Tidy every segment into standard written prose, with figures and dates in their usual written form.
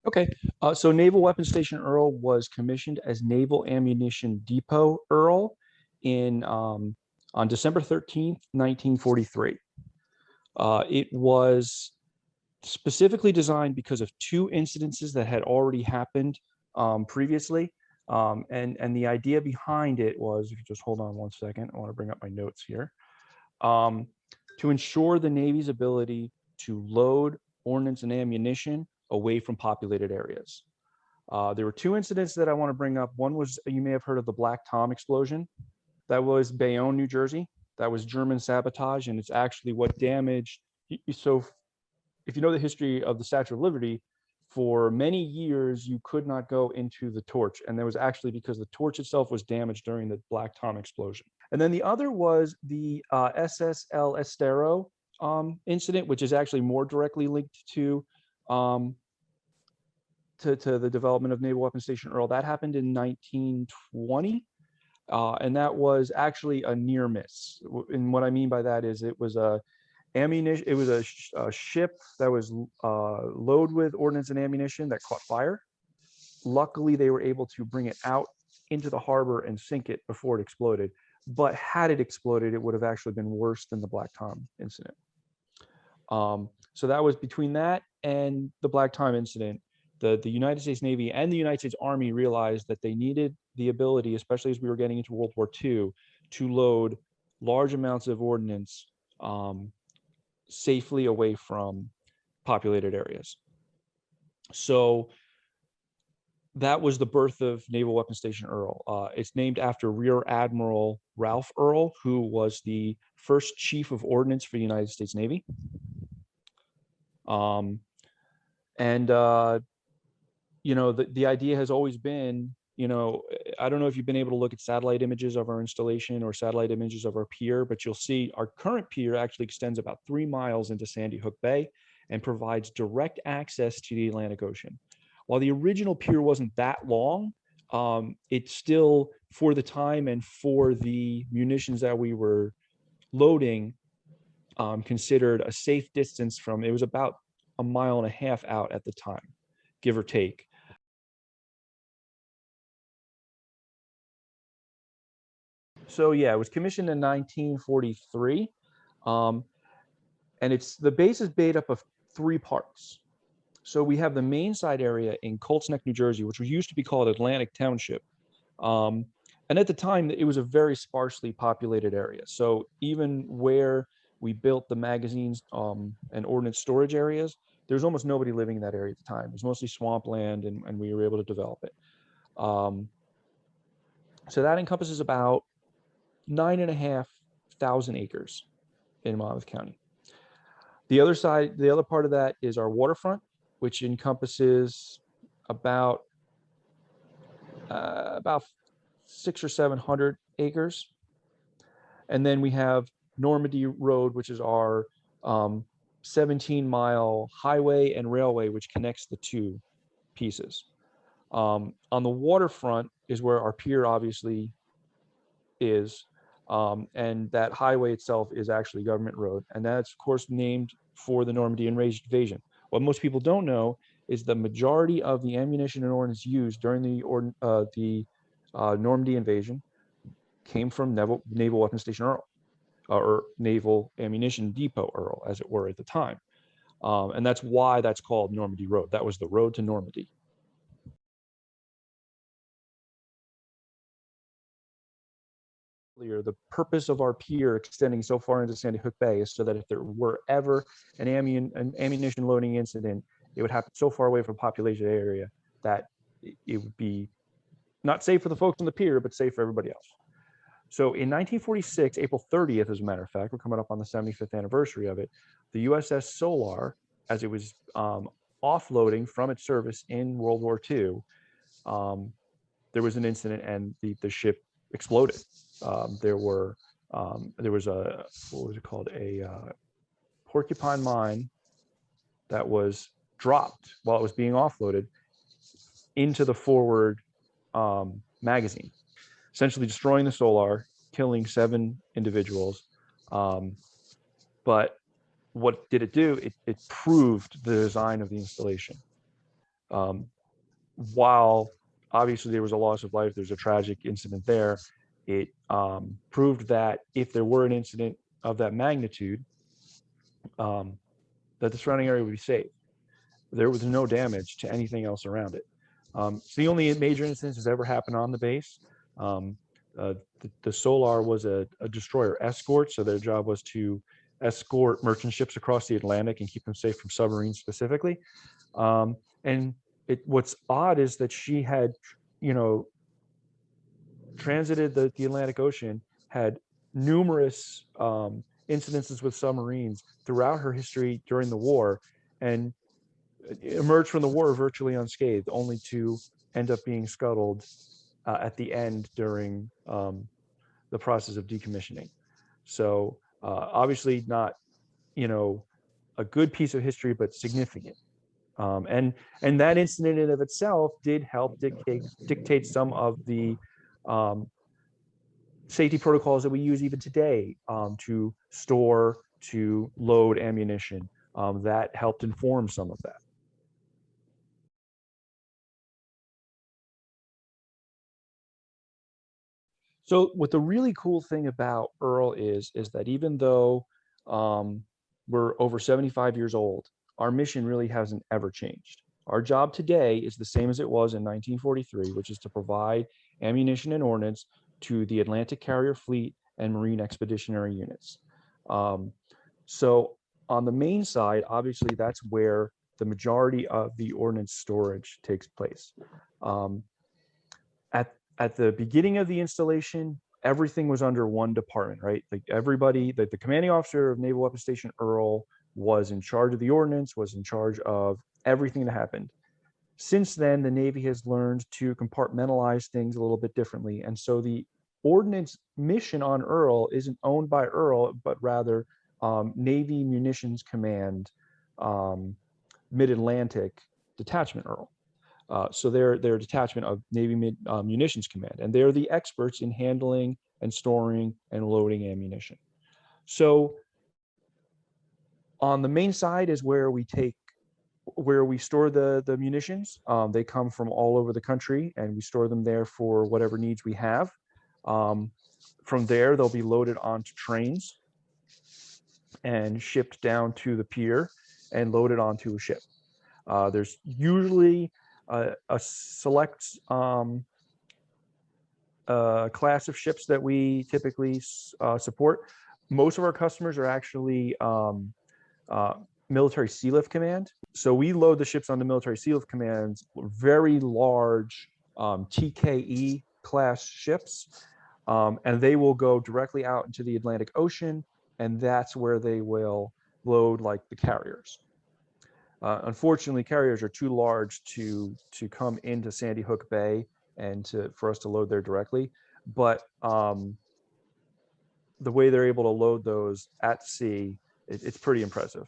Okay, so Naval Weapons Station Earl was commissioned as Naval Ammunition Depot Earl in on December 13th, 1943. It was specifically designed because of two incidences that had already happened previously. And the idea behind it was, if you just hold on one second, I want to bring up my notes here. Um, to ensure the Navy's ability to load ordnance and ammunition away from populated areas. There were two incidents that I want to bring up. One was, you may have heard of the Black Tom explosion. That was Bayonne, New Jersey. That was German sabotage, and it's actually what damaged. So if you know the history of the Statue of Liberty, for many years you could not go into the torch, and that was actually because the torch itself was damaged during the Black Tom explosion. And then the other was the SSL Estero incident, which is actually more directly linked um, to the development of Naval Weapons Station Earl. That happened in 1920. And that was actually a near miss. And what I mean by that is it was a ammunition. It was a ship that was loaded with ordnance and ammunition that caught fire. Luckily, they were able to bring it out into the harbor and sink it before it exploded. But had it exploded, it would have actually been worse than the Black Tom incident. So that was between that and the Black Tom incident. The United States Navy and the United States Army realized that they needed the ability, especially as we were getting into World War II, to load large amounts of ordnance safely away from populated areas. So that was the birth of Naval Weapons Station Earl. It's named after Rear Admiral Ralph Earl, who was the first chief of ordnance for the United States Navy. And you know, the idea has always been, you know, I don't know if you've been able to look at satellite images of our installation or satellite images of our pier, but you'll see our current pier actually extends about 3 miles into Sandy Hook Bay and provides direct access to the Atlantic Ocean. While the original pier wasn't that long, it still, for the time and for the munitions that we were loading, considered a safe distance from, it was about 1.5 miles out at the time, give or take. So yeah, it was commissioned in 1943, and the base is made up of 3 parts. So we have the main side area in Colts Neck, New Jersey, which used to be called Atlantic Township. And at the time, it was a very sparsely populated area. So even where we built the magazines and ordnance storage areas, there's almost nobody living in that area at the time. It was mostly swampland, and we were able to develop it. So that encompasses about 9,500 acres in Monmouth County. The other side, the other part of that is our waterfront, which encompasses about 600 or 700 acres. And then we have Normandy Road, which is our 17-mile highway and railway, which connects the two pieces. On the waterfront is where our pier obviously is. And that highway itself is actually government road. And that's, of course, named for the Normandy invasion. What most people don't know is the majority of the ammunition and ordnance used during the Normandy invasion came from Naval Weapons Station Earl, or Naval Ammunition Depot Earl, as it were at the time. And that's why that's called Normandy Road. That was the road to Normandy. The purpose of our pier extending so far into Sandy Hook Bay is so that if there were ever an ammunition loading incident, it would happen so far away from a populated area that it would be not safe for the folks on the pier, but safe for everybody else. So in 1946, April 30th, as a matter of fact, we're coming up on the 75th anniversary of it, the USS Solar, as it was offloading from its service in World War II, there was an incident and the ship exploded. There was a, what was it called? A porcupine mine that was dropped while it was being offloaded into the forward magazine, essentially destroying the Solar, killing 7 individuals. But what did it do? It proved the design of the installation. Um, while obviously there was a loss of life, there's a tragic incident there. It proved that if there were an incident of that magnitude, um, that the surrounding area would be safe. There was no damage to anything else around it. It's the only major incident that's ever happened on the base. Um, the Solar was a destroyer escort, so their job was to escort merchant ships across the Atlantic and keep them safe from submarines specifically. And what's odd is that she had, you know, transited the Atlantic Ocean, had numerous incidences with submarines throughout her history during the war, and emerged from the war virtually unscathed, only to end up being scuttled at the end during the process of decommissioning. So obviously not, you know, a good piece of history, but significant. And that incident in and of itself did help dictate some of the um, safety protocols that we use even today to store, to load ammunition. That helped inform some of that. So what the really cool thing about Earl is that even though um, we're over 75 years old, our mission really hasn't ever changed. Our job today is the same as it was in 1943, which is to provide ammunition and ordnance to the Atlantic Carrier Fleet and Marine Expeditionary Units. Um, so on the main side, obviously that's where the majority of the ordnance storage takes place. Um, at the beginning of the installation, everything was under one department, right? Like everybody, like the commanding officer of Naval Weapons Station Earl was in charge of the ordnance, was in charge of everything that happened. Since then, the Navy has learned to compartmentalize things a little bit differently. And so the ordnance mission on Earl isn't owned by Earl, but rather Navy Munitions Command, Mid-Atlantic Detachment Earl. So they're a detachment of Navy Munitions Command, and they're the experts in handling and storing and loading ammunition. So on the main side is where we store the munitions. They come from all over the country, and we store them there for whatever needs we have. Um, from there, they'll be loaded onto trains and shipped down to the pier and loaded onto a ship. There's usually a select class of ships that we typically support. Most of our customers are actually uh, military sea lift command. So we load the ships on the military sea lift commands, very large TKE class ships, and they will go directly out into the Atlantic Ocean, and that's where they will load like the carriers. Unfortunately, carriers are too large to come into Sandy Hook Bay and for us to load there directly. But the way they're able to load those at sea, it's pretty impressive.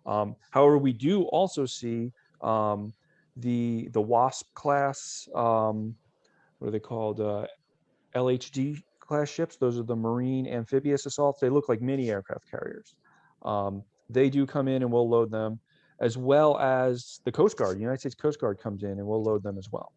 However, we do also see the WASP class, what are they called? LHD class ships. Those are the Marine Amphibious Assaults. They look like mini aircraft carriers. They do come in and we'll load them, as well as the Coast Guard. The United States Coast Guard comes in and we'll load them as well.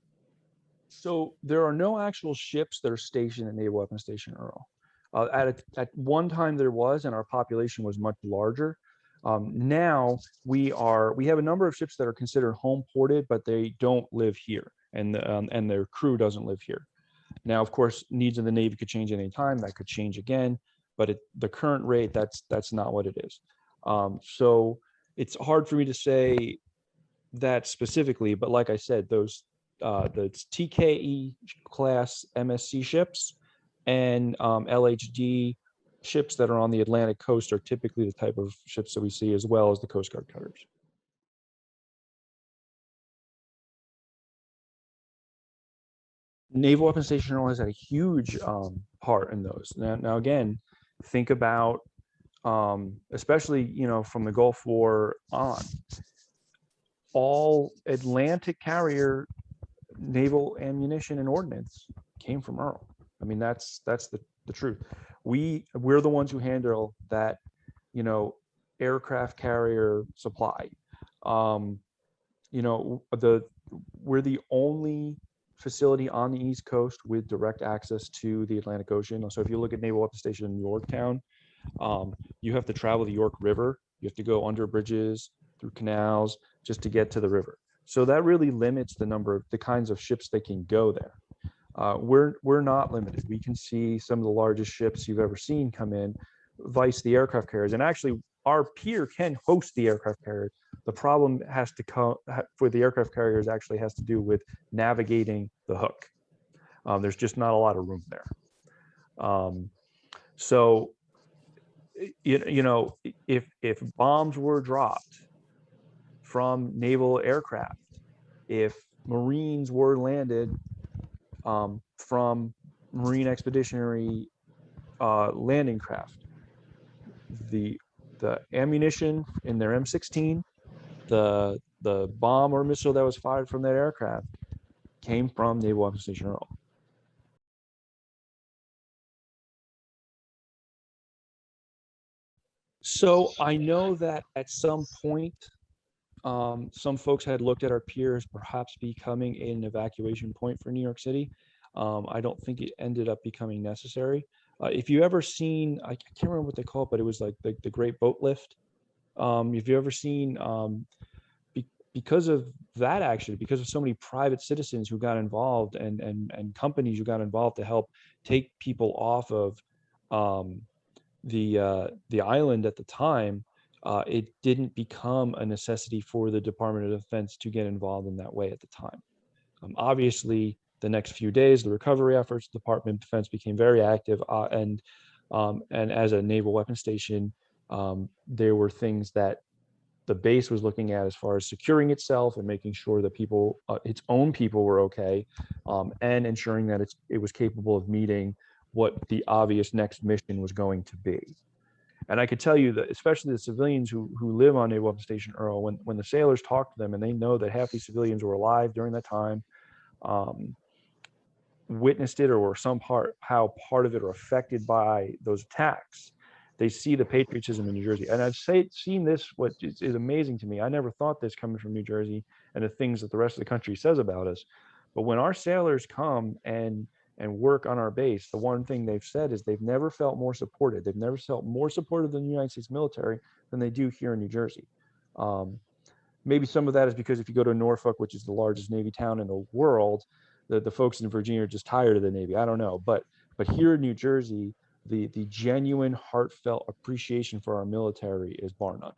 So there are no actual ships that are stationed at Naval Weapons Station Earl. At one time there was, and our population was much larger. Now we have a number of ships that are considered home ported, but they don't live here, and their crew doesn't live here. Now, of course, needs of the Navy could change at any time. That could change again, but the current rate, that's not what it is. So it's hard for me to say that specifically, but like I said, those the TKE class MSC ships and LHD ships that are on the Atlantic coast are typically the type of ships that we see, as well as the Coast Guard cutters. Naval Weapons Station has had a huge part in those. Now again, think about especially from the Gulf War on, all Atlantic carrier naval ammunition and ordnance came from Earl. I mean, that's the truth. We're the ones who handle that, aircraft carrier supply. The we're the only facility on the East Coast with direct access to the Atlantic Ocean. So if you look at Naval Weapons Station in Yorktown, you have to travel the York River. You have to go under bridges, through canals, just to get to the river. So that really limits the kinds of ships that can go there. We're not limited. We can see some of the largest ships you've ever seen come in, vice the aircraft carriers. And actually, our pier can host the aircraft carrier. The problem has to come for the aircraft carriers actually has to do with navigating the hook. There's just not a lot of room there. So, if bombs were dropped from naval aircraft, if Marines were landed from Marine Expeditionary landing craft, the ammunition in their M16, the bomb or missile that was fired from that aircraft came from Naval Weapons Station Earl. So I know that at some point, some folks had looked at our piers perhaps becoming an evacuation point for New York City. I don't think it ended up becoming necessary. If you ever seen, I can't remember what they call it, but it was like the Great Boat Lift. If you ever seen, because of that, actually, because of so many private citizens who got involved and companies who got involved to help take people off of the island at the time, it didn't become a necessity for the Department of Defense to get involved in that way at the time. Obviously, the next few days, the recovery efforts, the Department of Defense became very active, and as a naval weapons station, there were things that the base was looking at as far as securing itself and making sure that people, its own people, were okay, and ensuring that it was capable of meeting what the obvious next mission was going to be. And I could tell you that, especially the civilians who live on Naval Weapons Station Earl, when the sailors talk to them and they know that half these civilians were alive during that time, witnessed it or were how part of it or affected by those attacks, they see the patriotism in New Jersey. And I've seen this, what is amazing to me. I never thought this coming from New Jersey and the things that the rest of the country says about us. But when our sailors come and work on our base, the one thing they've said is they've never felt more supported. They've never felt more supported than the United States military than they do here in New Jersey. Maybe some of that is because if you go to Norfolk, which is the largest Navy town in the world, the folks in Virginia are just tired of the Navy. I don't know, but here in New Jersey, the genuine, heartfelt appreciation for our military is bar none.